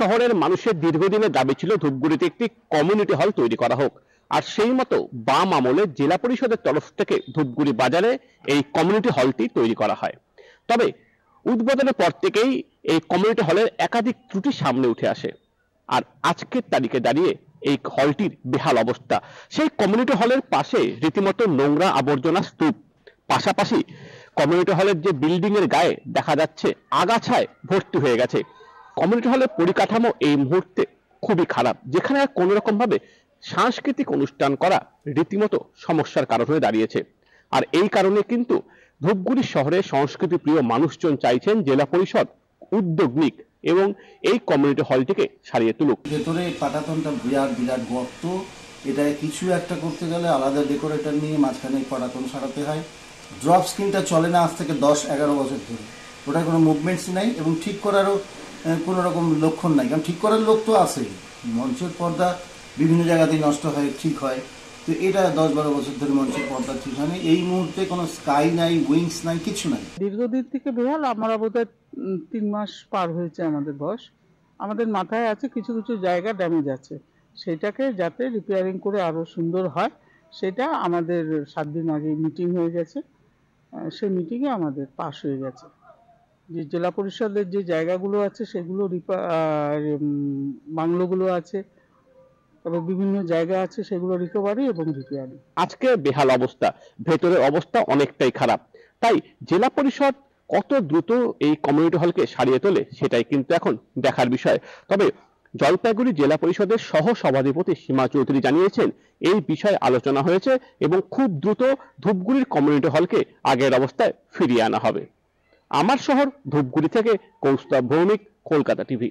শহরের মানুষের দীর্ঘদিনের দাবি ছিল ধূপগুড়িতে একটি কমিউনিটি হল তৈরি করা হোক। আর সেই মতো বাম আমলে জেলা পরিষদের তরফ থেকে ধূপগুড়ি বাজারে এই কমিউনিটি হলটি তৈরি করা হয়। তবে উদ্বোধনের পর থেকেই এই কমিউনিটি হলের একাধিক ত্রুটি সামনে উঠে আসে। আর আজকের তারিখে দাঁড়িয়ে এই হলটির বেহাল অবস্থা। সেই কমিউনিটি হলের পাশে রীতিমতো নোংরা আবর্জনা স্তূপ, পাশাপাশি কমিউনিটি হলের যে বিল্ডিং এর গায়ে দেখা যাচ্ছে আগাছায় ভর্তি হয়ে গেছে। কমিউনিটি হলের পরিকাঠামো এই মুহূর্তে খুবই খারাপ, যেখানে আর কোনো রকম ভাবে সাংস্কৃতিক অনুষ্ঠান করা রীতিমতো সমস্যার কারণ হয়ে দাঁড়িয়েছে। আর এই কারণে কিন্তু ধূপগুড়ি শহরে সংস্কৃতি প্রিয় মানুষজন চাইছেন জেলা পরিষদ উদ্যোগ নিক এবং এই কমিউনিটি হলটিকে সারিয়ে তুলুক। ভেতরে পাটাতনটা বিরাট গর্ত, এটা কিছু একটা করতে গেলে আলাদা ডেকোরেটর নিয়ে মাঝখানে পাটাতন সারাতে হয়। ড্রপ স্ক্রিনটা চলে না আজ থেকে 10-11 বছর ধরে, ওটার কোনো মুভমেন্টস নাই এবং ঠিক করারও কোনো রকম লক্ষণ নাই, কারণ ঠিক করার লোক তো আছেই। মঞ্চের পর্দা বিভিন্ন জায়গাতেই নষ্ট হয়, ঠিক হয়, তো এটা 10-12 বছর ধরে মঞ্চের পর্দা ঠিক হয়নি। এই মুহূর্তে কোনো স্কাই নাই, উইংস নাই, কিছু নাই। দীর্ঘদিন থেকে বেহাল। আমরা বোধহয় 3 মাস পার হয়েছে আমাদের বয়স। আমাদের মাথায় আছে কিছু কিছু জায়গা ড্যামেজ আছে, সেটাকে যাতে রিপেয়ারিং করে আরো সুন্দর হয়, সেটা আমাদের 7 দিন আগে মিটিং হয়ে গেছে। সেই মিটিংয়ে আমাদের পাস হয়ে গেছে যে জেলা পরিষদের যে জায়গাগুলো আছে সেগুলো বাংলোগুলো আছে, তবে বিভিন্ন জায়গা আছে সেগুলো রিকভারি এবং রিপেয়ারিং। আজকে বেহাল অবস্থা, ভেতরের অবস্থা অনেকটাই খারাপ। তাই জেলা পরিষদ কত দ্রুত এই কমিউনিটি হলকে সারিয়ে তোলে সেটাই কিন্তু এখন দেখার বিষয়। তবে জলপাইগুড়ি জেলা পরিষদের সহ সভাধিপতি সীমা চৌধুরী জানিয়েছেন এই বিষয়ে আলোচনা হয়েছে এবং খুব দ্রুত ধূপগুড়ির কমিউনিটি হলকে আগের অবস্থায় ফিরিয়ে আনা হবে। আমার শহর ধূপগুড়ি থেকে কৌস্তব ভৌমিক, কলকাতা টিভি।